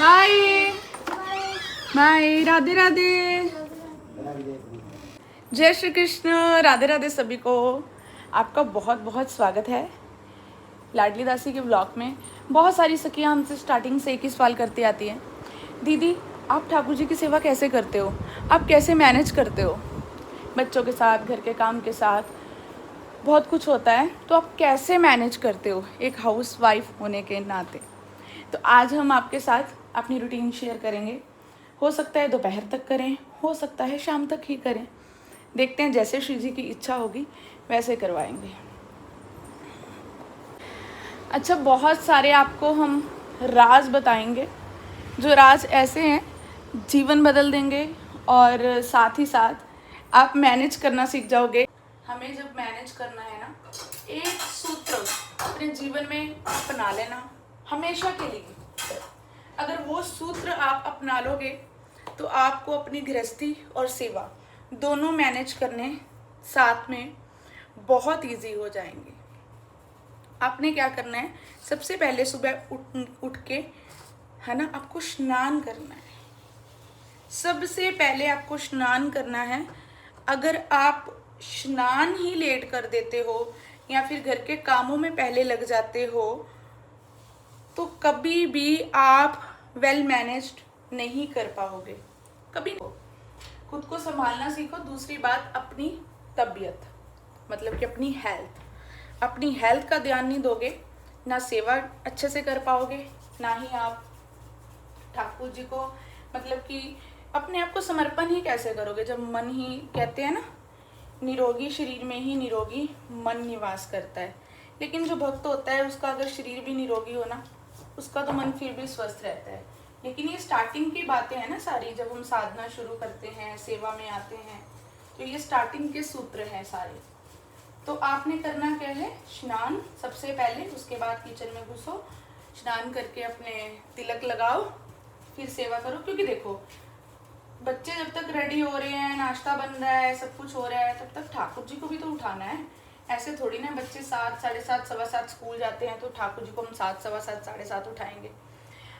Bye bye. Radhe Radhe. जय श्री कृष्ण। राधे राधे सभी को। आपका बहुत बहुत स्वागत है लाडली दासी के ब्लॉग में। बहुत सारी सखियाँ हमसे स्टार्टिंग से एक ही सवाल करती आती हैं, दीदी आप ठाकुर जी की सेवा कैसे करते हो, आप कैसे मैनेज करते हो, बच्चों के साथ, घर के काम के साथ बहुत कुछ होता है, तो आप कैसे मैनेज करते हो एक हाउस वाइफ होने के नाते। तो आज हम आपके साथ अपनी रूटीन शेयर करेंगे। हो सकता है दोपहर तक करें, हो सकता है शाम तक ही करें, देखते हैं जैसे श्री जी की इच्छा होगी वैसे करवाएंगे। अच्छा, बहुत सारे आपको हम राज बताएंगे, जो राज ऐसे हैं जीवन बदल देंगे और साथ ही साथ आप मैनेज करना सीख जाओगे। हमें जब मैनेज करना है ना, एक सूत्र अपने जीवन में अपना लेना हमेशा के लिए। अगर वो सूत्र आप अपना लोगे तो आपको अपनी गृहस्थी और सेवा दोनों मैनेज करने साथ में बहुत इजी हो जाएंगे। आपने क्या करना है, सबसे पहले सुबह उठ के है ना, आपको स्नान करना है। सबसे पहले आपको स्नान करना है। अगर आप स्नान ही लेट कर देते हो या फिर घर के कामों में पहले लग जाते हो तो कभी भी आप वेल मैनेज्ड नहीं कर पाओगे। कभी खुद को संभालना सीखो। दूसरी बात, अपनी तबीयत मतलब कि अपनी हेल्थ का ध्यान नहीं दोगे, ना सेवा अच्छे से कर पाओगे, ना ही आप ठाकुर जी को मतलब कि अपने आप को समर्पण ही कैसे करोगे जब मन ही, कहते हैं ना, निरोगी शरीर में ही निरोगी मन निवास करता है। लेकिन जो भक्त होता है उसका अगर शरीर भी निरोगी हो ना, उसका तो मन फिर भी स्वस्थ रहता है। लेकिन ये स्टार्टिंग की बातें हैं ना सारी, जब हम साधना शुरू करते हैं, सेवा में आते हैं, तो ये स्टार्टिंग के सूत्र हैं सारे। तो आपने करना क्या है, स्नान सबसे पहले, उसके बाद किचन में घुसो, स्नान करके अपने तिलक लगाओ, फिर सेवा करो। क्योंकि देखो, बच्चे जब तक रेडी हो रहे हैं, नाश्ता बन रहा है, सब कुछ हो रहा है, तब तक ठाकुर जी को भी तो उठाना है। ऐसे थोड़ी ना बच्चे 7, 7:30, 7:15 स्कूल जाते हैं तो ठाकुर जी को हम 7, 7:15, 7:30 उठाएंगे।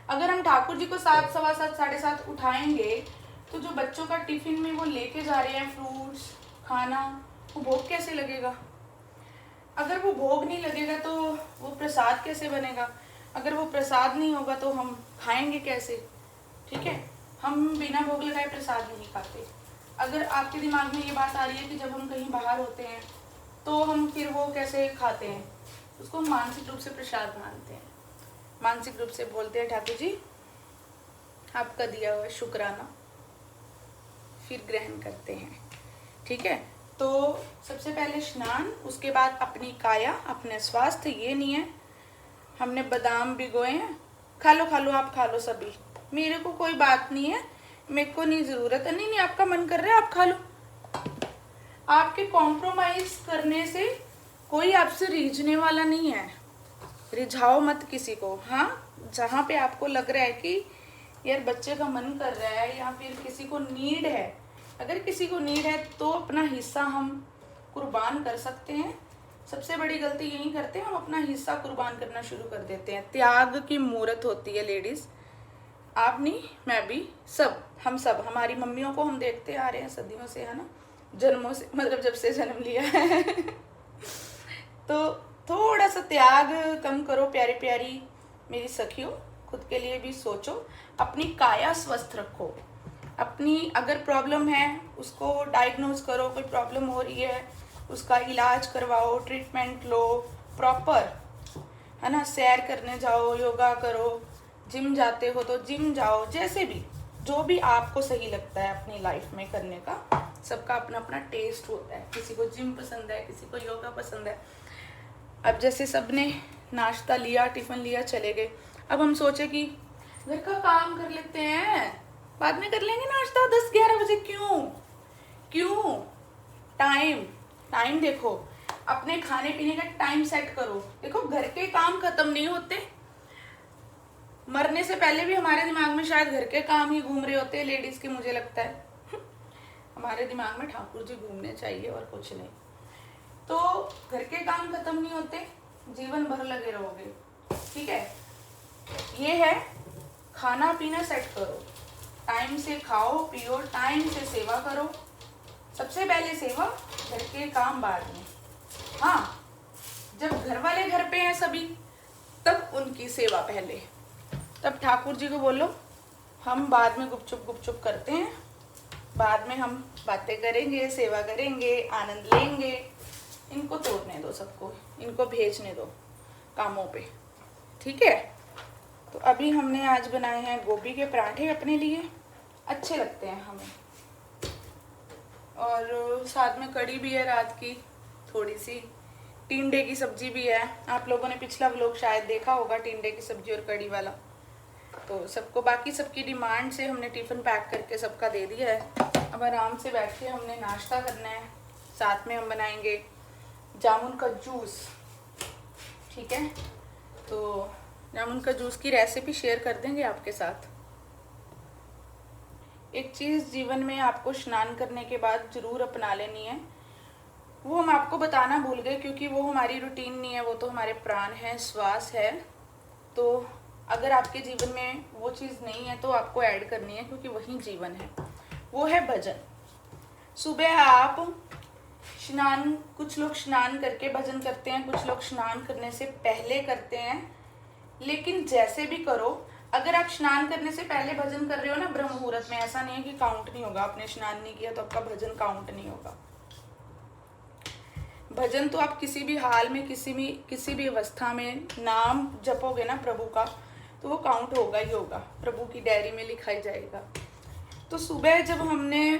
अगर हम ठाकुर जी को 7, 7:15, 7:30 उठाएंगे तो जो बच्चों का टिफिन में वो लेके जा रहे हैं फ्रूट्स, खाना, वो भोग कैसे लगेगा। अगर वो भोग नहीं लगेगा तो वो प्रसाद कैसे बनेगा। अगर वो प्रसाद नहीं होगा तो हम खाएंगे कैसे। ठीक है, हम बिना भोग लगाए प्रसाद नहीं खाते। अगर आपके दिमाग में ये बात आ रही है कि जब हम कहीं बाहर होते हैं तो हम फिर वो कैसे खाते हैं, उसको हम मानसिक रूप से प्रसाद मानते हैं। मानसिक रूप से बोलते हैं, ठाकुर जी आपका दिया हुआ शुक्राना, फिर ग्रहण करते हैं। ठीक है, तो सबसे पहले स्नान, उसके बाद अपनी काया, अपने स्वास्थ्य। ये नहीं है हमने बादाम भिगोए हैं, खा लो आप खा लो सभी, मेरे को कोई बात नहीं है, मेरे को नहीं जरूरत है। नहीं, आपका मन कर रहा है आप खा लो। आपके कॉम्प्रोमाइज करने से कोई आपसे रिझने वाला नहीं है। रिझाओ मत किसी को। हाँ, जहाँ पे आपको लग रहा है कि यार बच्चे का मन कर रहा है या फिर किसी को नीड है, अगर किसी को नीड है तो अपना हिस्सा हम कुर्बान कर सकते हैं। सबसे बड़ी गलती यही करते हैं, हम अपना हिस्सा कुर्बान करना शुरू कर देते हैं। त्याग की मूर्त होती है लेडीज, आप नहीं, मैं भी, हम सब हमारी मम्मियों को हम देखते आ रहे हैं सदियों से, है ना, जन्मों से, मतलब जब से जन्म लिया है तो थोड़ा सा त्याग कम करो प्यारी प्यारी मेरी सखियों। खुद के लिए भी सोचो, अपनी काया स्वस्थ रखो। अपनी अगर प्रॉब्लम है उसको डायग्नोज करो, कोई प्रॉब्लम हो रही है उसका इलाज करवाओ, ट्रीटमेंट लो प्रॉपर, है ना। सैर करने जाओ, योगा करो, जिम जाते हो तो जिम जाओ, जैसे भी जो भी आपको सही लगता है अपनी लाइफ में करने का। सबका अपना अपना टेस्ट होता है, किसी को जिम पसंद है, किसी को योगा पसंद है। अब जैसे सबने नाश्ता लिया, टिफिन लिया, चले गए, अब हम सोचे कि घर का काम कर लेते हैं, बाद में कर लेंगे नाश्ता 10-11 बजे। क्यों टाइम देखो, अपने खाने पीने का टाइम सेट करो। देखो, घर के काम खत्म नहीं होते, मरने से पहले भी हमारे दिमाग में शायद घर के काम ही घूम रहे होते हैं लेडीज के, मुझे लगता है हमारे दिमाग में ठाकुर जी घूमने चाहिए और कुछ नहीं। तो घर के काम खत्म नहीं होते, जीवन भर लगे रहोगे। ठीक है, ये है खाना पीना सेट करो, टाइम से खाओ पियो, टाइम से सेवा करो। सबसे पहले सेवा, घर के काम बाद में। हाँ, जब घर वाले घर पे हैं सभी, तब उनकी सेवा पहले। तब ठाकुर जी को बोलो हम बाद में गुपचुप करते हैं, बाद में हम बातें करेंगे, सेवा करेंगे, आनंद लेंगे। इनको तोड़ने दो, सबको इनको भेजने दो कामों पे, ठीक है। तो अभी हमने आज बनाए हैं गोभी के पराठे अपने लिए, अच्छे लगते हैं हमें। और साथ में कड़ी भी है रात की, थोड़ी सी टिंडे की सब्जी भी है। आप लोगों ने पिछला व्लॉग शायद देखा होगा, टिंडे की सब्जी और कड़ी वाला। तो सबको, बाकी सबकी डिमांड से हमने टिफ़िन पैक करके सबका दे दिया है। अब आराम से बैठ के हमने नाश्ता करना है। साथ में हम बनाएंगे जामुन का जूस, ठीक है। तो जामुन का जूस की रेसिपी शेयर कर देंगे आपके साथ। एक चीज़ जीवन में आपको स्नान करने के बाद ज़रूर अपना लेनी है, वो हम आपको बताना भूल गए क्योंकि वो हमारी रूटीन नहीं है, वो तो हमारे प्राण है, श्वास है। तो अगर आपके जीवन में वो चीज़ नहीं है तो आपको ऐड करनी है, क्योंकि वही जीवन है। वो है भजन। सुबह आप स्नान, कुछ लोग स्नान करके भजन करते हैं, कुछ लोग स्नान करने से पहले करते हैं। लेकिन जैसे भी करो, अगर आप स्नान करने से पहले भजन कर रहे हो ना ब्रह्म मुहूर्त में, ऐसा नहीं है कि काउंट नहीं होगा। आपने स्नान नहीं किया तो आपका भजन काउंट नहीं होगा। भजन तो आप किसी भी हाल में, किसी भी अवस्था में नाम जपोगे ना प्रभु का, तो वो काउंट होगा ही होगा, प्रभु की डायरी में लिखा ही जाएगा। तो सुबह जब हमने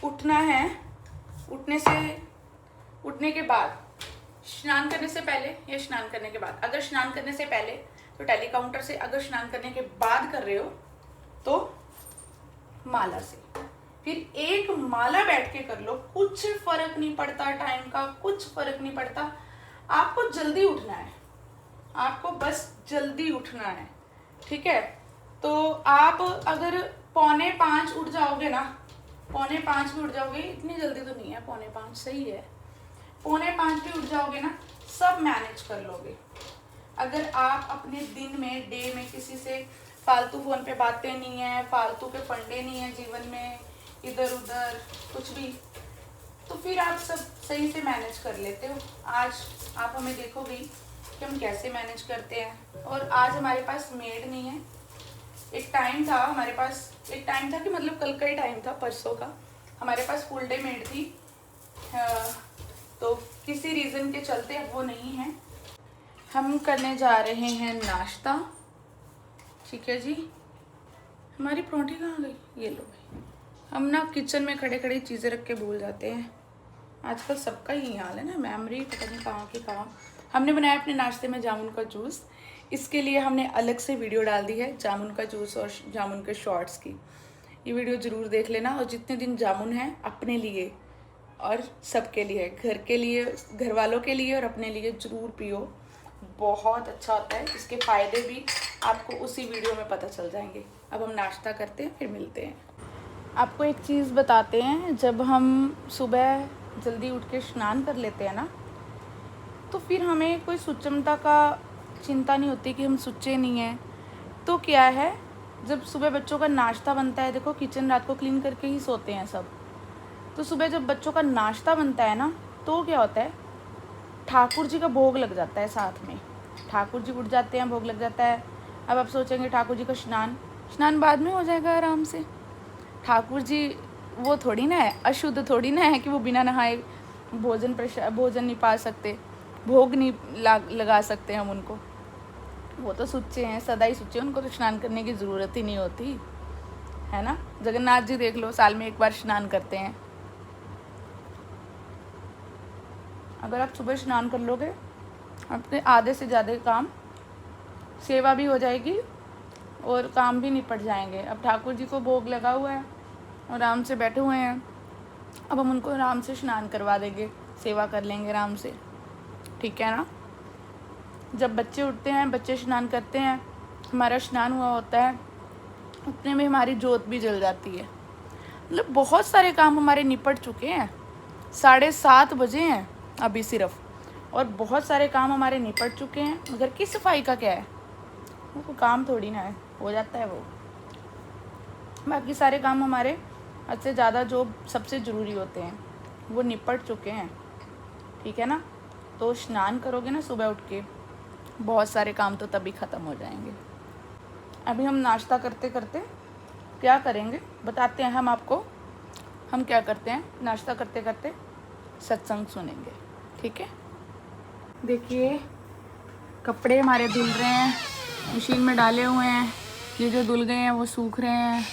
उठना है, उठने के बाद, स्नान करने से पहले या स्नान करने के बाद, अगर स्नान करने से पहले तो टैली काउंटर से, अगर स्नान करने के बाद कर रहे हो तो माला से। फिर एक माला बैठ के कर लो, कुछ फर्क नहीं पड़ता टाइम का, कुछ फर्क नहीं पड़ता। आपको जल्दी उठना है, आपको बस जल्दी उठना है, ठीक है। तो आप अगर 4:45 उठ जाओगे ना, 4:45 भी उठ जाओगे, इतनी जल्दी तो नहीं है, 4:45 सही है, 4:45 भी उठ जाओगे ना, सब मैनेज कर लोगे। अगर आप अपने दिन में, डे में किसी से फालतू फोन पे बातें नहीं है, फालतू के फंडे नहीं है जीवन में, इधर उधर कुछ भी, तो फिर आप सब सही से मैनेज कर लेते हो। आज आप हमें देखोगे कि हम कैसे मैनेज करते हैं। और आज हमारे पास मेड नहीं है। एक टाइम था हमारे पास, एक टाइम था कि मतलब कल का ही टाइम था, परसों का, हमारे पास फुल डे मेड थी। तो किसी रीज़न के चलते अब वो नहीं है। हम करने जा रहे हैं नाश्ता, ठीक है जी। हमारी पराठे कहाँ गई? ये लो भाई। हम ना किचन में खड़े खड़े चीज़ें रख के भूल जाते हैं। आजकल सबका ही हाल है ना, मेमोरी पता नहीं कहाँ की कहाँ। हमने बनाया अपने नाश्ते में जामुन का जूस। इसके लिए हमने अलग से वीडियो डाल दी है, जामुन का जूस और जामुन के शॉर्ट्स की। ये वीडियो ज़रूर देख लेना। और जितने दिन जामुन है अपने लिए और सबके लिए, घर के लिए, घर वालों के लिए और अपने लिए ज़रूर पियो, बहुत अच्छा होता है। इसके फ़ायदे भी आपको उसी वीडियो में पता चल जाएंगे। अब हम नाश्ता करते हैं, फिर मिलते हैं। आपको एक चीज़ बताते हैं, जब हम सुबह जल्दी उठ के स्नान कर लेते हैं ना, तो फिर हमें कोई सुचमता का चिंता नहीं होती कि हम सुच्चे नहीं हैं। तो क्या है, जब सुबह बच्चों का नाश्ता बनता है, देखो किचन रात को क्लीन करके ही सोते हैं सब, तो सुबह जब बच्चों का नाश्ता बनता है ना, तो क्या होता है, ठाकुर जी का भोग लग जाता है साथ में। ठाकुर जी उठ जाते हैं, भोग लग जाता है। अब आप सोचेंगे ठाकुर जी का स्नान बाद में हो जाएगा आराम से। ठाकुर जी वो थोड़ी ना है, अशुद्ध थोड़ी ना है कि वो बिना नहाए भोजन नहीं पा सकते, भोग नहीं लगा सकते हम उनको। वो तो सुच्चे हैं, सदा ही सुच्चे, उनको तो स्नान करने की ज़रूरत ही नहीं होती है ना। जगन्नाथ जी देख लो, साल में एक बार स्नान करते हैं। अगर आप सुबह स्नान कर लोगे, अपने आधे से ज़्यादा काम, सेवा भी हो जाएगी और काम भी निपट जाएंगे। अब ठाकुर जी को भोग लगा हुआ है, आराम से बैठे हुए हैं, अब हम उनको आराम से स्नान करवा देंगे, सेवा कर लेंगे आराम से, ठीक है ना। जब बच्चे उठते हैं, बच्चे स्नान करते हैं, हमारा स्नान हुआ होता है, उतने में हमारी जोत भी जल जाती है। मतलब बहुत सारे काम हमारे निपट चुके हैं, 7:30 बजे हैं अभी सिर्फ, और बहुत सारे काम हमारे निपट चुके हैं। घर की सफाई का क्या है, वो काम थोड़ी ना है, हो जाता है वो। बाकी सारे काम हमारे हद से ज़्यादा जो सबसे ज़रूरी होते हैं वो निपट चुके हैं, ठीक है ना। तो स्नान करोगे ना सुबह उठ के, बहुत सारे काम तो तभी ख़त्म हो जाएंगे। अभी हम नाश्ता करते करते क्या करेंगे बताते हैं हम आपको। हम क्या करते हैं, नाश्ता करते करते सत्संग सुनेंगे, ठीक है। देखिए कपड़े हमारे धुल रहे हैं, मशीन में डाले हुए हैं। ये जो धुल गए हैं वो सूख रहे हैं।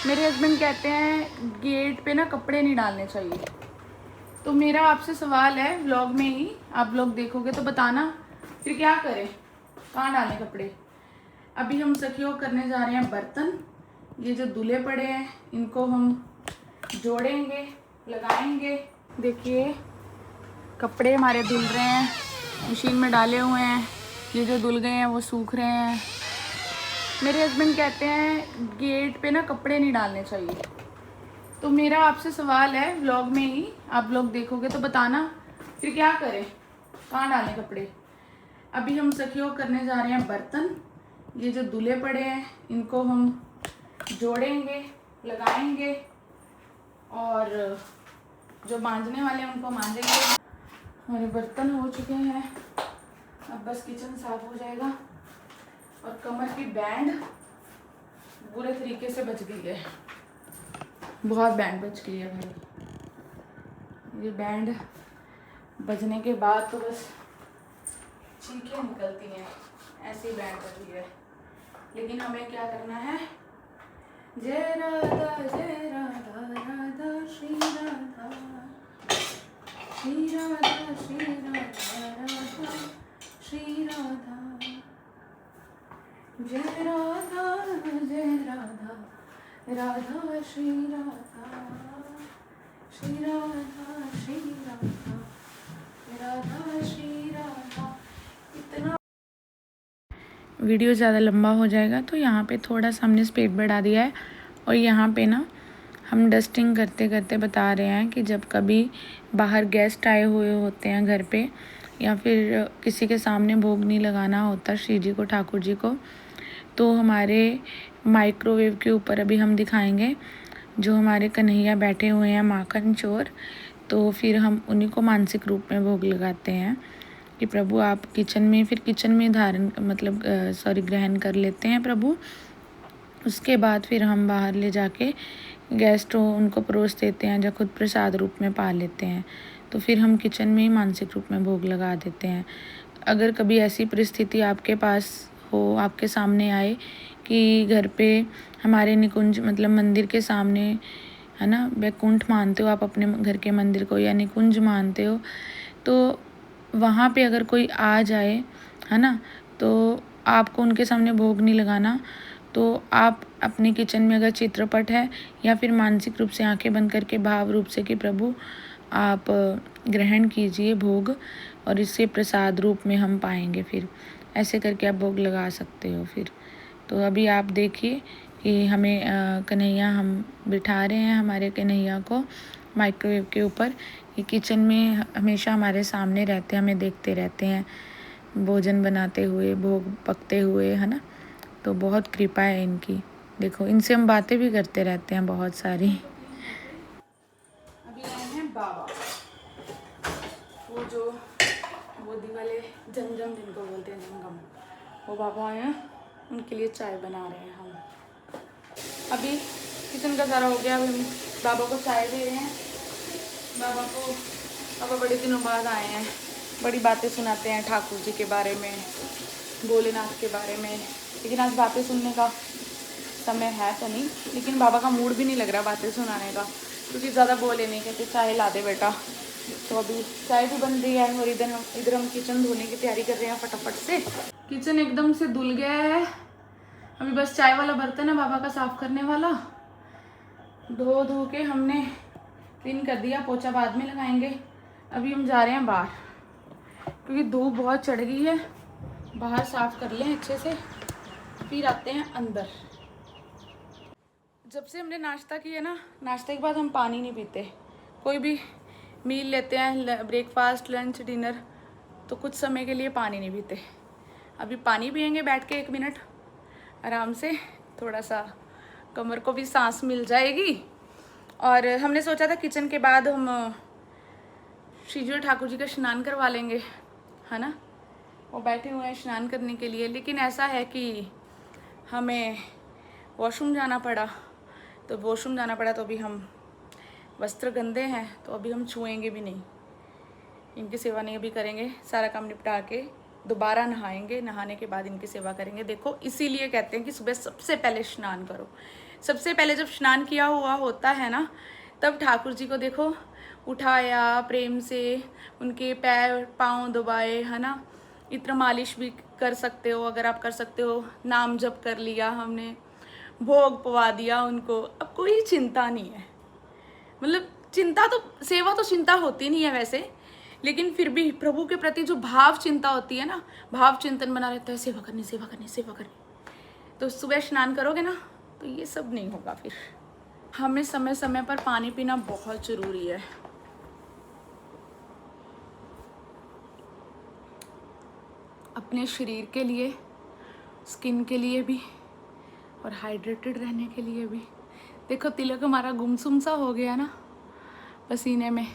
मेरे हस्बैंड कहते हैं गेट पे ना कपड़े नहीं डालने चाहिए। तो मेरा आपसे सवाल है, व्लॉग में ही आप लोग देखोगे तो बताना फिर क्या करें, कहाँ डालें कपड़े। अभी हम सखियों करने जा रहे हैं बर्तन। ये जो धुले पड़े हैं इनको हम जोड़ेंगे, लगाएंगे। देखिए कपड़े हमारे धुल रहे हैं, मशीन में डाले हुए हैं। ये जो धुल गए हैं वो सूख रहे हैं। मेरे हस्बैंड कहते हैं गेट पे ना कपड़े नहीं डालने चाहिए। तो मेरा आपसे सवाल है, व्लॉग में ही आप लोग देखोगे तो बताना फिर क्या करें, कहाँ डालें कपड़े। अभी हम सखियों करने जा रहे हैं बर्तन। ये जो धुले पड़े हैं इनको हम जोड़ेंगे, लगाएंगे और जो मांजने वाले हैं उनको मांजेंगे। हमारे बर्तन हो चुके हैं, अब बस किचन साफ हो जाएगा। और कमर की बैंड बुरे तरीके से बच गई है, बहुत बैंड बच गई है भाई। ये बैंड बजने के बाद तो बस चीखें निकलती हैं, ऐसी बैंड बज गई है। लेकिन हमें क्या करना है, जय राधा राधा श्री राधा श्री राधा श्री राधा राधा श्री राधा, जय राधा राधा श्री राधा श्री राधा श्री राधा राधा श्री राधा। इतना वीडियो ज़्यादा लंबा हो जाएगा तो यहाँ पे थोड़ा सा हमने स्पीड बढ़ा दिया है। और यहाँ पे ना हम डस्टिंग करते करते बता रहे हैं कि जब कभी बाहर गेस्ट आए हुए होते हैं घर पे, या फिर किसी के सामने भोग नहीं लगाना होता श्री जी को, ठाकुर जी को, तो हमारे माइक्रोवेव के ऊपर अभी हम दिखाएंगे जो हमारे कन्हैया बैठे हुए हैं माखन चोर। तो फिर हम उन्हीं को मानसिक रूप में भोग लगाते हैं कि प्रभु आप किचन में, फिर किचन में धारण मतलब ग्रहण कर लेते हैं प्रभु। उसके बाद फिर हम बाहर ले जाके गेस्ट हो उनको परोस देते हैं, या खुद प्रसाद रूप में पा लेते हैं। तो फिर हम किचन में ही मानसिक रूप में भोग लगा देते हैं। अगर कभी ऐसी परिस्थिति आपके पास हो, आपके सामने आए कि घर पे हमारे निकुंज मतलब मंदिर के सामने है ना, वैकुंठ मानते हो आप अपने घर के मंदिर को, या निकुंज मानते हो, तो वहाँ पे अगर कोई आ जाए है ना, तो आपको उनके सामने भोग नहीं लगाना। तो आप अपने किचन में अगर चित्रपट है, या फिर मानसिक रूप से आंखें बंद करके भाव रूप से कि प्रभु आप ग्रहण कीजिए भोग, और इससे प्रसाद रूप में हम पाएंगे, फिर ऐसे करके आप भोग लगा सकते हो। फिर तो अभी आप देखिए कि हमें कन्हैया हम बिठा रहे हैं, हमारे कन्हैया को माइक्रोवेव के ऊपर। ये किचन में हमेशा हमारे सामने रहते हैं, हमें देखते रहते हैं भोजन बनाते हुए, भोग पकते हुए, है ना। तो बहुत कृपा है इनकी। देखो इनसे हम बातें भी करते रहते हैं बहुत सारी। अभी आए हैं बाबा, वो जो गोदी वाले जमजम जिनको बोलते हैं, जमगम, वो बाबा आए हैं, उनके लिए चाय बना रहे हैं हम। अभी किचन का सारा हो गया, अभी हम बाबा को चाय दे रहे हैं। बाबा बड़े दिनों बाद आए हैं, बड़ी बातें सुनाते हैं ठाकुर जी के बारे में, भोलेनाथ के बारे में। लेकिन आज बातें सुनने का समय है तो नहीं, लेकिन बाबा का मूड भी नहीं लग रहा बातें सुनाने का, क्योंकि ज़्यादा बोले नहीं, कहते चाय ला दे बेटा। तो अभी चाय भी बन रही है, और इधर हम किचन धोने की तैयारी कर रहे हैं फटाफट से। किचन एकदम से धुल गया है, अभी बस चाय वाला बर्तन है बाबा का साफ़ करने वाला। धो के हमने क्लीन कर दिया, पोछा बाद में लगाएंगे। अभी हम जा रहे हैं बाहर, क्योंकि धूप बहुत चढ़ गई है। बाहर साफ़ कर लें अच्छे से, फिर आते हैं अंदर। जब से हमने नाश्ता किया ना, नाश्ते के बाद हम पानी नहीं पीते। कोई भी मील लेते हैं, ब्रेकफास्ट, लंच, डिनर, तो कुछ समय के लिए पानी नहीं पीते। अभी पानी पियेंगे बैठ के 1 मिनट, आराम से, थोड़ा सा कमर को भी सांस मिल जाएगी। और हमने सोचा था किचन के बाद हम श्रीजी और ठाकुर जी का स्नान करवा लेंगे, है ना। वो बैठे हुए हैं स्नान करने के लिए, लेकिन ऐसा है कि हमें वॉशरूम जाना पड़ा। तो वॉशरूम जाना पड़ा तो अभी हम वस्त्र गंदे हैं, तो अभी हम छुएंगे भी नहीं, इनकी सेवा नहीं अभी करेंगे। सारा काम निपटा के दोबारा नहाएंगे, नहाने के बाद इनकी सेवा करेंगे। देखो इसीलिए कहते हैं कि सुबह सबसे पहले स्नान करो। सबसे पहले जब स्नान किया हुआ होता है ना, तब ठाकुर जी को देखो उठाया प्रेम से, उनके पैर पाँव दबाए, है ना। इत्र मालिश भी कर सकते हो अगर आप कर सकते हो, नाम जप कर लिया हमने, भोग पवा दिया उनको। अब कोई चिंता नहीं है, मतलब चिंता तो, सेवा तो चिंता होती नहीं है वैसे, लेकिन फिर भी प्रभु के प्रति जो भाव चिंता होती है ना, भाव चिंतन बना रहता है, सेवा करनी सेवा करनी सेवा करनी। तो सुबह स्नान करोगे ना तो ये सब नहीं होगा। फिर हमें समय समय पर पानी पीना बहुत ज़रूरी है। अपने शरीर के लिए, स्किन के लिए भी, और हाइड्रेटेड रहने के लिए भी। देखो तिलक हमारा गुमसुम सा हो गया ना पसीने में।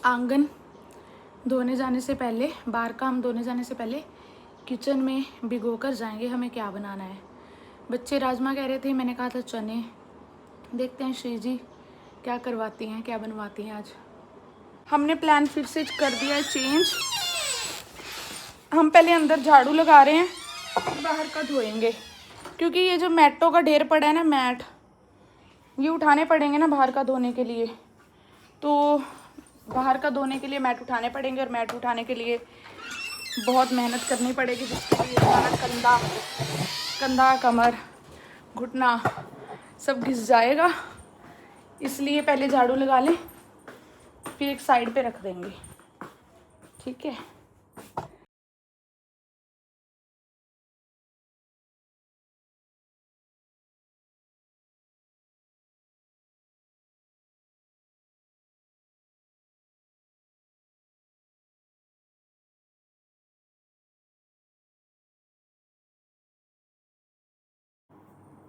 आंगन धोने जाने से पहले, बाहर का हम धोने जाने से पहले किचन में भिगो कर जाएंगे हमें क्या बनाना है। बच्चे राजमा कह रहे थे, मैंने कहा था चने। देखते हैं श्री जी क्या करवाती हैं, क्या बनवाती हैं आज। हमने प्लान फिर से कर दिया है चेंज। हम पहले अंदर झाड़ू लगा रहे हैं, बाहर का धोएंगे, क्योंकि ये जो मैटों का ढेर पड़ा है ना, मैट ये उठाने पड़ेंगे ना बाहर का धोने के लिए। तो बाहर का धोने के लिए मैट उठाने पड़ेंगे, और मैट उठाने के लिए बहुत मेहनत करनी पड़ेगी, जिसके लिए हमारा कंधा कमर घुटना सब घिस जाएगा। इसलिए पहले झाड़ू लगा लें, फिर एक साइड पे रख देंगे, ठीक है।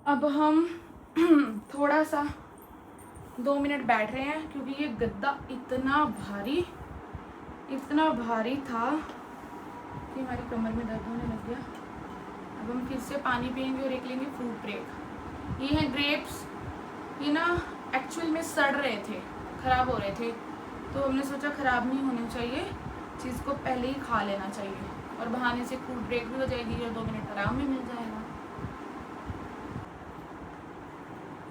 अब हम थोड़ा सा 2 मिनट बैठ रहे हैं, क्योंकि ये गद्दा इतना भारी था कि हमारी कमर में दर्द होने लग गया। अब हम फिर से पानी पियेंगे और एक लेंगे फ्रूट ब्रेक। ये है ग्रेप्स, ये ना एक्चुअल में सड़ रहे थे, ख़राब हो रहे थे, तो हमने सोचा ख़राब नहीं होने चाहिए, चीज़ को पहले ही खा लेना चाहिए, और बहाने से फ्रूट ब्रेक भी हो जाएगी और 2 मिनट आराम में मिल जाएगा।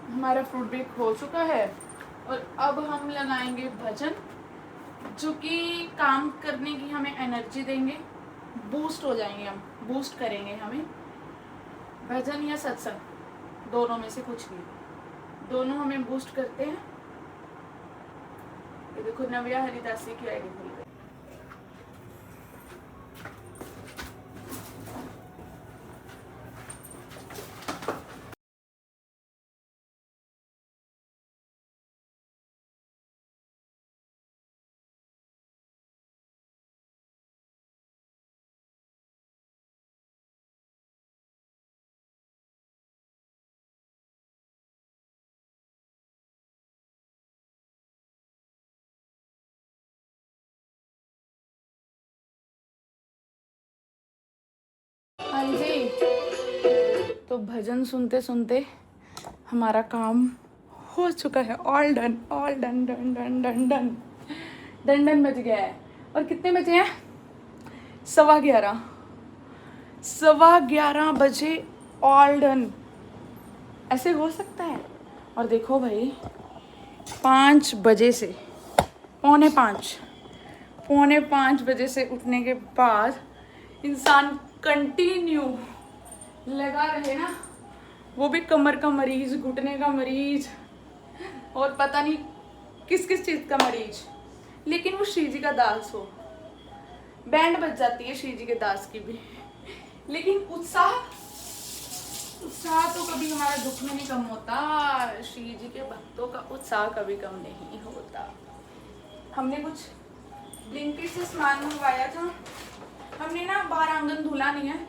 हमारा फ्रूट ब्रेक हो चुका है, और अब हम लगाएंगे भजन, जो कि काम करने की हमें एनर्जी देंगे, बूस्ट हो जाएंगे, हम बूस्ट करेंगे हमें। भजन या सत्संग, दोनों में से कुछ भी, दोनों हमें बूस्ट करते हैं। ये देखो नव्या हरिदासी की आईडी खुल गई। हाँ जी, तो भजन सुनते सुनते हमारा काम हो चुका है। All done, all done done done done done done done बज गया है। और कितने बजे हैं? 11:15, 11:15 बजे ऑल डन। ऐसे हो सकता है? और देखो भाई 5 बजे से पौने पाँच बजे से उठने के बाद इंसान कंटिन्यू लगा रहे ना, वो भी कमर का मरीज, घुटने का मरीज, और पता नहीं किस किस चीज़ का मरीज, लेकिन वो श्री जी का दास हो। बैंड बज जाती है श्री जी के दास की भी, लेकिन उत्साह तो कभी हमारा दुख में नहीं कम होता। श्री जी के भक्तों का उत्साह कभी कम नहीं होता। हमने कुछ ब्लिंकिट से सामान मंगवाया था हमने ना। बाहर आंगन धुला नहीं है,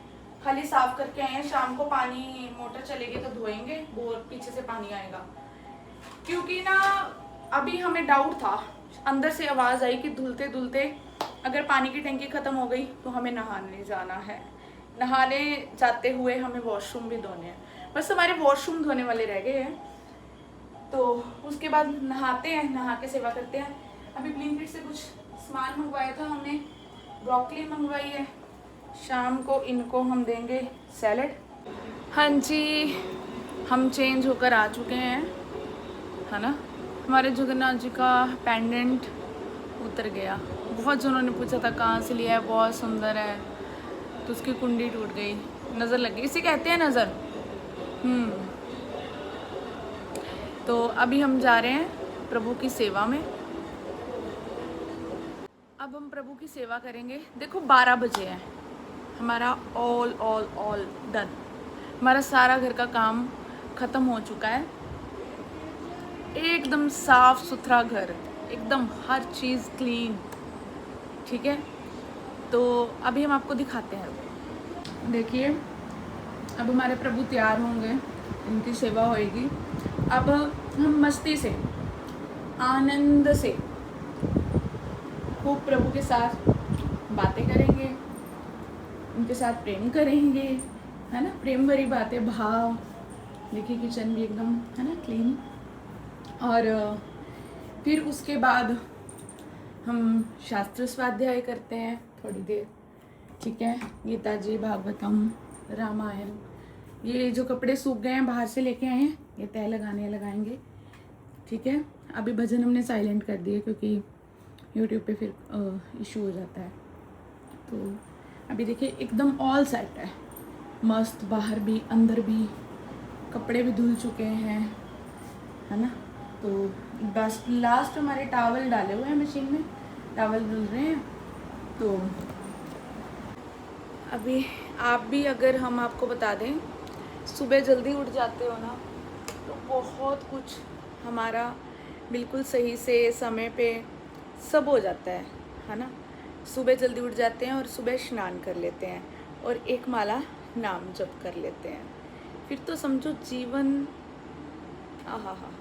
खाली साफ करके आए हैं। शाम को पानी मोटर चलेगी तो धोएंगे, बोर पीछे से पानी आएगा। क्योंकि ना अभी हमें डाउट था, अंदर से आवाज़ आई कि धुलते धुलते अगर पानी की टंकी ख़त्म हो गई तो हमें नहाने जाना है। नहाने जाते हुए हमें वॉशरूम भी धोने हैं। बस हमारे वॉशरूम धोने वाले रह गए हैं, तो उसके बाद नहाते हैं, नहा के सेवा करते हैं। अभी ब्लिंकिट से कुछ सामान मंगवाया था हमने, ब्रोकली मंगवाई है। शाम को इनको हम देंगे सैलड। हाँ जी, हम चेंज होकर आ चुके हैं, है ना। हमारे जगन्नाथ जी का पेंडेंट उतर गया। बहुत जनों ने पूछा था कहाँ से लिया है, बहुत सुंदर है, तो उसकी कुंडी टूट गई, नज़र लग गई, इसे कहते हैं नज़र। तो अभी हम जा रहे हैं प्रभु की सेवा में। अब हम प्रभु की सेवा करेंगे। देखो 12 बजे है, हमारा ऑल डन। हमारा सारा घर का काम ख़त्म हो चुका है। एकदम साफ सुथरा घर, एकदम हर चीज़ क्लीन, ठीक है। तो अभी हम आपको दिखाते हैं। देखिए अब हमारे प्रभु तैयार होंगे, उनकी सेवा होएगी। अब हम मस्ती से, आनंद से खूब प्रभु के साथ बातें करेंगे, उनके साथ प्रेम करेंगे, है ना। प्रेम भरी बातें, भाव। देखिए किचन भी एकदम, है ना, क्लीन। और फिर उसके बाद हम शास्त्र स्वाध्याय करते हैं थोड़ी देर, ठीक है। गीता जी, भागवतम, रामायण। ये जो कपड़े सूख गए हैं बाहर से लेके आए हैं, ये तय लगाएंगे, ठीक है। अभी भजन हमने साइलेंट कर दिए क्योंकि यूट्यूब पे फिर इशू हो जाता है। तो अभी देखिए एकदम ऑल सेट है, मस्त। बाहर भी अंदर भी कपड़े भी धुल चुके हैं, है ना। तो बस लास्ट हमारे टावल डाले हुए हैं मशीन में, टावल धुल रहे हैं। तो अभी आप भी, अगर हम आपको बता दें, सुबह जल्दी उठ जाते हो ना तो बहुत कुछ हमारा बिल्कुल सही से समय पे सब हो जाता है ना। सुबह जल्दी उठ जाते हैं और सुबह स्नान कर लेते हैं और एक माला नाम जप कर लेते हैं, फिर तो समझो जीवन आहा हा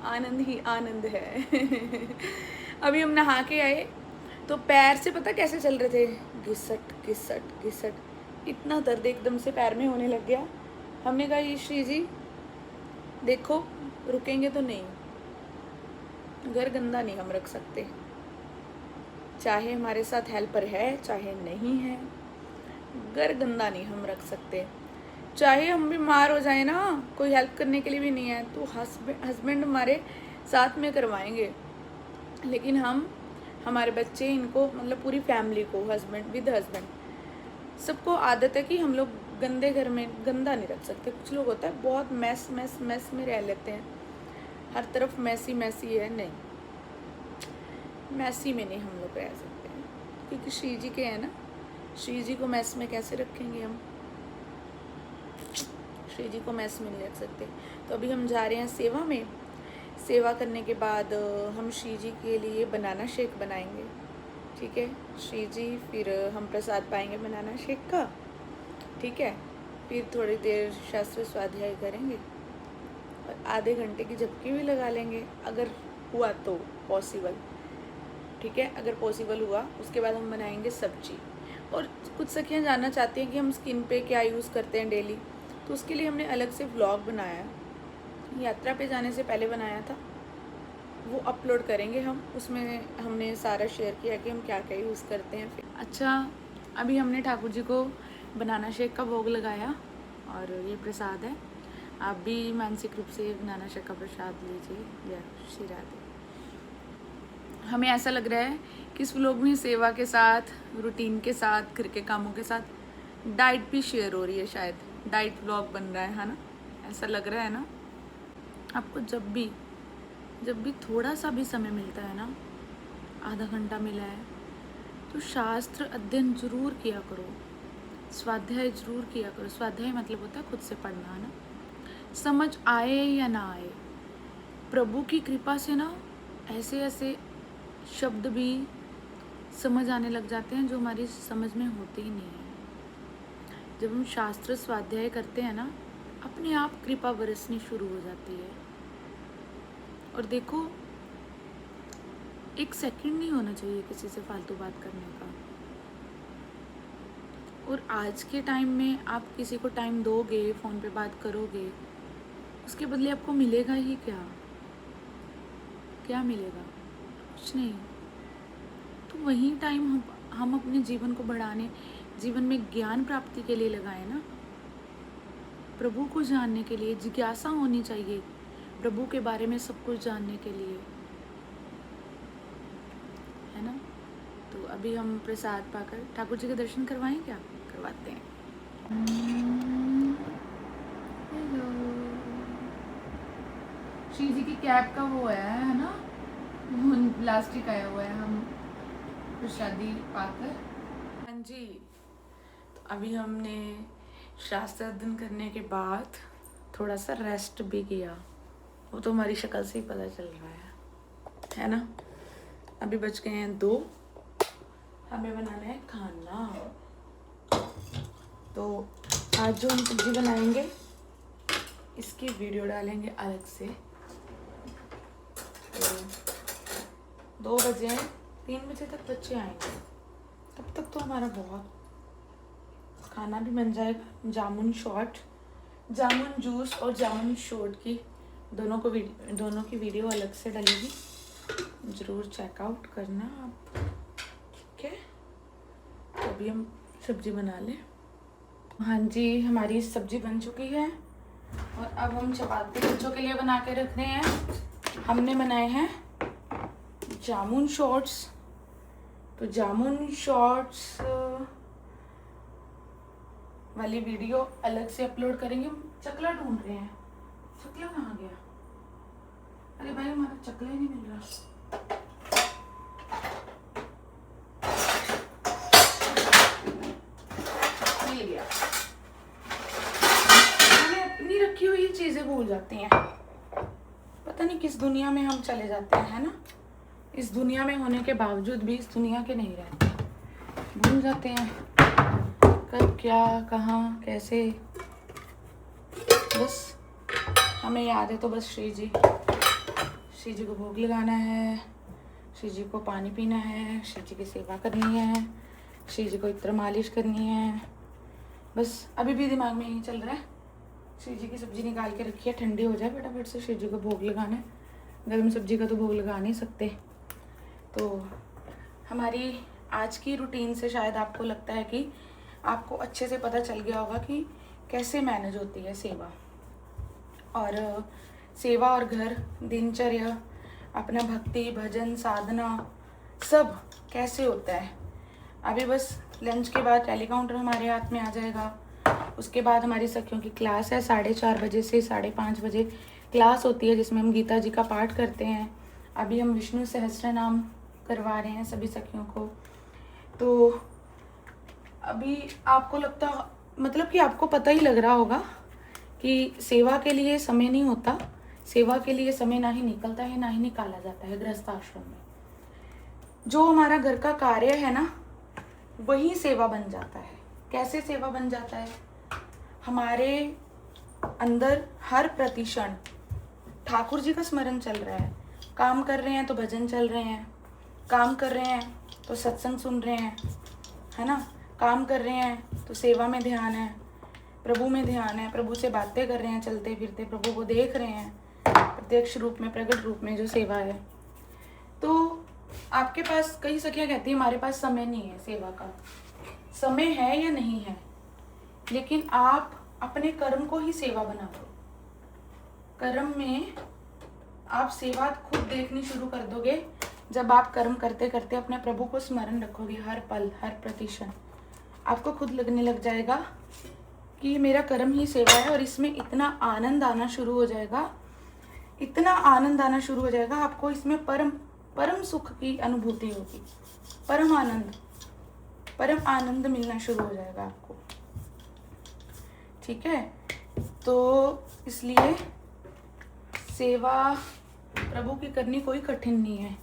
आनंद ही आनंद है। अभी हम नहा के आए तो पैर से पता कैसे चल रहे थे, घिसट घिसट घिसट, इतना दर्द एकदम से पैर में होने लग गया। हमने कहा ये श्री जी देखो, रुकेंगे तो नहीं, घर गंदा नहीं हम रख सकते, चाहे हमारे साथ हेल्पर है चाहे नहीं है, घर गंदा नहीं हम रख सकते। चाहे हम बीमार हो जाए ना, कोई हेल्प करने के लिए भी नहीं है तो हस्बैंड हमारे साथ में करवाएंगे, लेकिन हम, हमारे बच्चे, इनको मतलब पूरी फैमिली को, हस्बैंड विद हस्बैंड, सबको आदत है कि हम लोग गंदे घर में गंदा नहीं रख सकते। कुछ लोग होता है बहुत मैस में रह लेते हैं, हर तरफ मैसी है, नहीं, मैसी में नहीं हम लोग रह सकते हैं, क्योंकि श्री जी के हैं ना। श्री जी को मैस में कैसे रखेंगे हम, श्री जी को मैस में नहीं रख सकते। तो अभी हम जा रहे हैं सेवा में। सेवा करने के बाद हम श्री जी के लिए बनाना शेक बनाएंगे, ठीक है श्री जी। फिर हम प्रसाद पाएंगे बनाना शेक का, ठीक है। फिर थोड़ी देर शास्त्र स्वाध्याय करेंगे और आधे घंटे की झपकी भी लगा लेंगे अगर हुआ तो पॉसिबल, ठीक है। अगर पॉसिबल हुआ उसके बाद हम बनाएंगे सब्जी। और कुछ सखियाँ जानना चाहती हैं कि हम स्किन पे क्या यूज़ करते हैं डेली, तो उसके लिए हमने अलग से व्लॉग बनाया, यात्रा पे जाने से पहले बनाया था, वो अपलोड करेंगे हम। उसमें हमने सारा शेयर किया कि हम क्या क्या यूज़ करते हैं। फिर अच्छा, अभी हमने ठाकुर जी को बनाना शेक का भोग लगाया और ये प्रसाद है। आप भी मानसिक रूप से बनाना शेक का प्रसाद लीजिए। या श्री राधे। हमें ऐसा लग रहा है कि इस व्लॉग में सेवा के साथ, रूटीन के साथ, घर के कामों के साथ डाइट भी शेयर हो रही है, शायद डाइट व्लॉग बन रहा है ना, ऐसा लग रहा है ना आपको। जब भी थोड़ा सा भी समय मिलता है ना, आधा घंटा मिला है, तो शास्त्र अध्ययन जरूर किया करो, स्वाध्याय जरूर किया करो। स्वाध्याय मतलब होता है खुद से पढ़ना, है ना। समझ आए या ना आए, प्रभु की कृपा से ना ऐसे शब्द भी समझ आने लग जाते हैं जो हमारी समझ में होते ही नहीं है। जब हम शास्त्र स्वाध्याय करते हैं ना, अपने आप कृपा बरसनी शुरू हो जाती है। और देखो, एक सेकंड नहीं होना चाहिए किसी से फालतू बात करने का। और आज के टाइम में आप किसी को टाइम दोगे, फ़ोन पे बात करोगे, उसके बदले आपको मिलेगा ही क्या? क्या मिलेगा? कुछ नहीं। तो वही टाइम हम अपने जीवन को बढ़ाने, जीवन में ज्ञान प्राप्ति के लिए लगाएं ना। प्रभु को जानने के लिए जिज्ञासा होनी चाहिए, प्रभु के बारे में सब कुछ जानने के लिए, है ना। तो अभी हम प्रसाद पाकर ठाकुर जी के दर्शन करवाएं क्या? करवाते हैं। हेलो। श्री जी की कैप का वो है ना, प्लास्टिक आया हुआ है। हम प्रसादी पाकर, हाँ जी। तो अभी हमने शास्त्र अध्ययन करने के बाद थोड़ा सा रेस्ट भी किया, वो तो हमारी शक्ल से ही पता चल रहा है ना। अभी बज गए हैं 2, हमें बनाना है खाना। तो आज जो हम सब्जी बनाएंगे इसकी वीडियो डालेंगे अलग से। तो 2 बजे हैं, 3 बजे तक बच्चे आएंगे, तब तक तो हमारा बहुत खाना भी बन जाएगा। जामुन शॉट, जामुन जूस और जामुन शॉट की दोनों की वीडियो अलग से डलेगी, ज़रूर चेकआउट करना आप, ठीक है। तो अभी हम सब्जी बना लें। हाँ जी, हमारी सब्जी बन चुकी है और अब हम चपाती बच्चों के लिए बना के रख रहे हैं। हमने बनाए हैं जामुन शॉट्स। तो जामुन शॉट्स वाली वीडियो अलग से अपलोड करेंगे। हम चकला ढूंढ रहे हैं, चकला कहाँ गया? अरे भाई, हमारा चकला ही नहीं मिल रहा। मिल गया। हमें अपनी रखी हुई चीजें भूल जाती हैं, पता नहीं किस दुनिया में हम चले जाते हैं, है ना। इस दुनिया में होने के बावजूद भी इस दुनिया के नहीं रहते, भूल जाते हैं कब क्या कहाँ कैसे। बस हमें याद है तो बस श्री जी को भोग लगाना है, श्री जी को पानी पीना है, श्री जी की सेवा करनी है, श्री जी को इत्र मालिश करनी है। बस अभी भी दिमाग में यही चल रहा है। श्री जी की सब्जी निकाल के रखी है, ठंडी हो जाए फटाफट से श्री जी को भोग लगाना है। गर्म सब्जी का तो भोग लगा नहीं सकते। तो हमारी आज की रूटीन से शायद आपको लगता है कि आपको अच्छे से पता चल गया होगा कि कैसे मैनेज होती है सेवा और घर, दिनचर्या, अपना भक्ति भजन साधना सब कैसे होता है। अभी बस लंच के बाद टैली काउंटर हमारे हाथ में आ जाएगा। उसके बाद हमारी सखियों की क्लास है, 4:30 बजे से 5:30 बजे क्लास होती है, जिसमें हम गीता जी का पाठ करते हैं। अभी हम विष्णु सहस्त्र नाम करवा रहे हैं सभी सखियों को। तो अभी आपको लगता, मतलब कि आपको पता ही लग रहा होगा कि सेवा के लिए समय नहीं होता, सेवा के लिए समय ना ही निकलता है ना ही निकाला जाता है गृहस्थ आश्रम में। जो हमारा घर का कार्य है ना, वही सेवा बन जाता है। कैसे सेवा बन जाता है? हमारे अंदर हर प्रतिक्षण ठाकुर जी का स्मरण चल रहा है। काम कर रहे हैं तो भजन चल रहे हैं, काम कर रहे हैं तो सत्संग सुन रहे हैं, है ना। काम कर रहे हैं तो सेवा में ध्यान है, प्रभु में ध्यान है, प्रभु से बातें कर रहे हैं, चलते फिरते प्रभु को देख रहे हैं, प्रत्यक्ष रूप में, प्रकट रूप में जो सेवा है। तो आपके पास, कई सखियाँ कहती हैं हमारे पास समय नहीं है सेवा का। समय है या नहीं है, लेकिन आप अपने कर्म को ही सेवा बना दो। कर्म में आप सेवा खुद देखनी शुरू कर दोगे जब आप कर्म करते करते अपने प्रभु को स्मरण रखोगे। हर पल हर प्रतिक्षण आपको खुद लगने लग जाएगा कि मेरा कर्म ही सेवा है, और इसमें इतना आनंद आना शुरू हो जाएगा, इतना आनंद आना शुरू हो जाएगा, आपको इसमें परम सुख की अनुभूति होगी, परम आनंद मिलना शुरू हो जाएगा आपको, ठीक है। तो इसलिए सेवा प्रभु की करनी कोई कठिन नहीं है,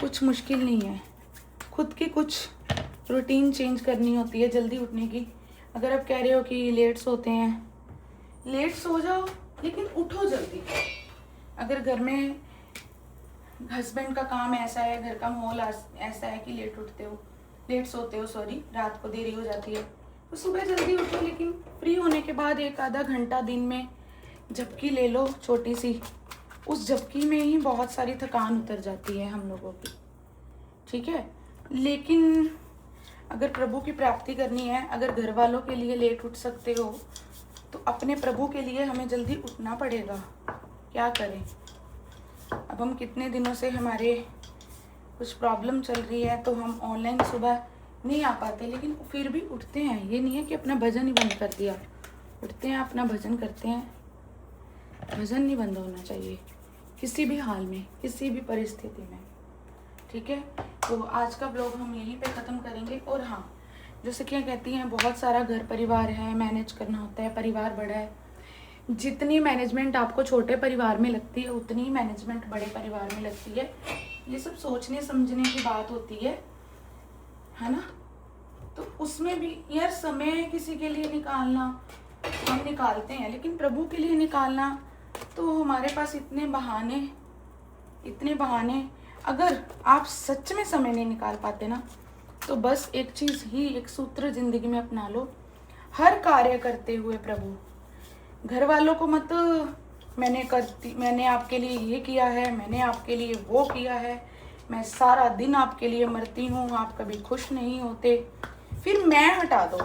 कुछ मुश्किल नहीं है, खुद की कुछ रूटीन चेंज करनी होती है जल्दी उठने की। अगर आप कह रहे हो कि लेट सोते हैं, लेट सो जाओ लेकिन उठो जल्दी। अगर घर में हस्बैंड का काम ऐसा है, घर का माहौल ऐसा है कि लेट सोते हो, सॉरी, रात को देरी हो जाती है, तो सुबह जल्दी उठो। लेकिन फ्री होने के बाद एक आधा घंटा दिन में झपकी ले लो छोटी सी। उस झपकी में ही बहुत सारी थकान उतर जाती है हम लोगों की, ठीक है। लेकिन अगर प्रभु की प्राप्ति करनी है, अगर घर वालों के लिए लेट उठ सकते हो, तो अपने प्रभु के लिए हमें जल्दी उठना पड़ेगा। क्या करें, अब हम कितने दिनों से हमारे कुछ प्रॉब्लम चल रही है तो हम ऑनलाइन सुबह नहीं आ पाते, लेकिन फिर भी उठते हैं। ये नहीं है कि अपना भजन ही बंद कर दिया, उठते हैं, अपना भजन करते हैं। भजन नहीं बंद होना चाहिए किसी भी हाल में, किसी भी परिस्थिति में, ठीक है। तो आज का ब्लॉग हम यहीं पे ख़त्म करेंगे। और हाँ, जैसे क्या कहती हैं, बहुत सारा घर परिवार है, मैनेज करना होता है, परिवार बड़ा है। जितनी मैनेजमेंट आपको छोटे परिवार में लगती है, उतनी ही मैनेजमेंट बड़े परिवार में लगती है। ये सब सोचने समझने की बात होती है ना। तो उसमें भी यार समय किसी के लिए निकालना हम निकालते हैं, लेकिन प्रभु के लिए निकालना तो हमारे पास इतने बहाने। अगर आप सच में समय नहीं निकाल पाते ना, तो बस एक चीज़ ही, एक सूत्र ज़िंदगी में अपना लो। हर कार्य करते हुए प्रभु, घर वालों को मत मैंने आपके लिए ये किया है, मैंने आपके लिए वो किया है, मैं सारा दिन आपके लिए मरती हूँ, आप कभी खुश नहीं होते। फिर मैं हटा दो,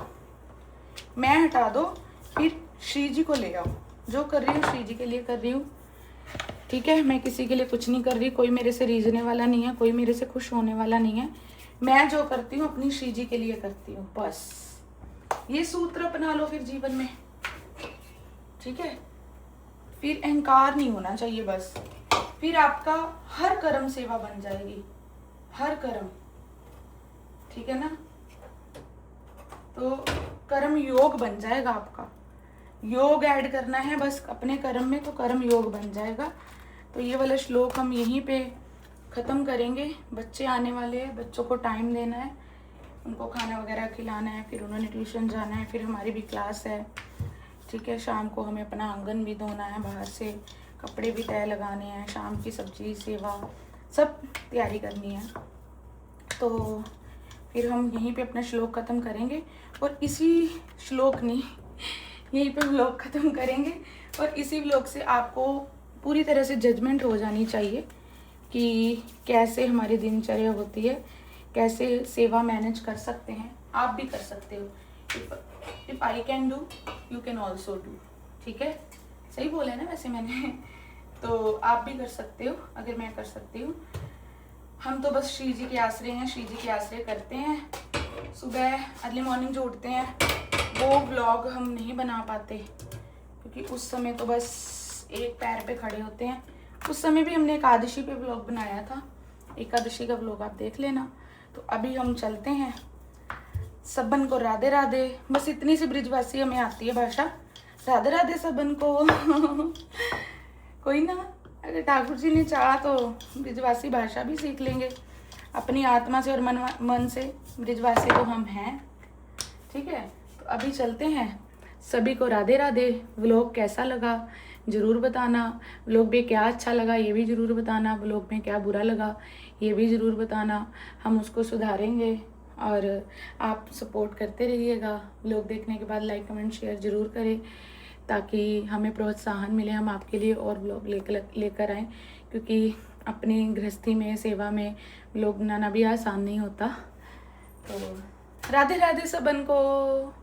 फिर श्री जी को ले आओ। जो कर रही हूँ श्री जी के लिए कर रही हूँ, ठीक है। मैं किसी के लिए कुछ नहीं कर रही, कोई मेरे से रीझने वाला नहीं है, कोई मेरे से खुश होने वाला नहीं है। मैं जो करती हूँ अपनी श्री जी के लिए करती हूँ, बस। ये सूत्र अपना लो फिर जीवन में, ठीक है। फिर अहंकार नहीं होना चाहिए, बस। फिर आपका हर कर्म सेवा बन जाएगी, हर कर्म, ठीक है ना। तो कर्म योग बन जाएगा आपका। योग ऐड करना है बस अपने कर्म में, तो कर्म योग बन जाएगा। तो ये वाला श्लोक हम यहीं पे ख़त्म करेंगे। बच्चे आने वाले हैं, बच्चों को टाइम देना है, उनको खाना वगैरह खिलाना है, फिर उन्होंने ट्यूशन जाना है, फिर हमारी भी क्लास है, ठीक है। शाम को हमें अपना आंगन भी धोना है, बाहर से कपड़े भी तय लगाने हैं, शाम की सब्जी सेवा सब तैयारी करनी है। तो फिर हम यहीं पे अपना श्लोक ख़त्म करेंगे, और इसी श्लोक नहीं, यहीं पे व्लॉग ख़त्म करेंगे। और इसी व्लॉग से आपको पूरी तरह से जजमेंट हो जानी चाहिए कि कैसे हमारी दिनचर्या होती है, कैसे सेवा मैनेज कर सकते हैं। आप भी कर सकते हो। If I can do, you can also do, ठीक है। सही बोला है ना वैसे मैंने। तो आप भी कर सकते हो, अगर मैं कर सकती हूँ। हम तो बस श्री जी के आश्रय हैं, श्री जी के आश्रय करते हैं। सुबह अर्ली मॉर्निंग जो उठते हैं, वो व्लॉग हम नहीं बना पाते, क्योंकि उस समय तो बस एक पैर पे खड़े होते हैं। उस समय भी हमने एकादशी पे व्लॉग बनाया था, एकादशी का व्लॉग आप देख लेना। तो अभी हम चलते हैं। सबन को राधे राधे। बस इतनी सी ब्रिजवासी हमें आती है भाषा, राधे राधे सबन को। कोई ना, अगर ठाकुर जी ने चाहा तो ब्रिजवासी भाषा भी सीख लेंगे अपनी आत्मा से और मन से। ब्रिजवासी तो हम हैं, ठीक है। तो अभी चलते हैं। सभी को राधे राधे। व्लॉग कैसा लगा ज़रूर बताना। व्लॉग में क्या अच्छा लगा ये भी ज़रूर बताना। व्लॉग में क्या बुरा लगा ये भी ज़रूर बताना। हम उसको सुधारेंगे, और आप सपोर्ट करते रहिएगा। व्लॉग देखने के बाद लाइक कमेंट शेयर ज़रूर करें, ताकि हमें प्रोत्साहन मिले, हम आपके लिए और व्लॉग लेकर आएँ। क्योंकि अपनी गृहस्थी में, सेवा में व्लॉग बनाना भी आसान नहीं होता। तो राधे राधे सबन को।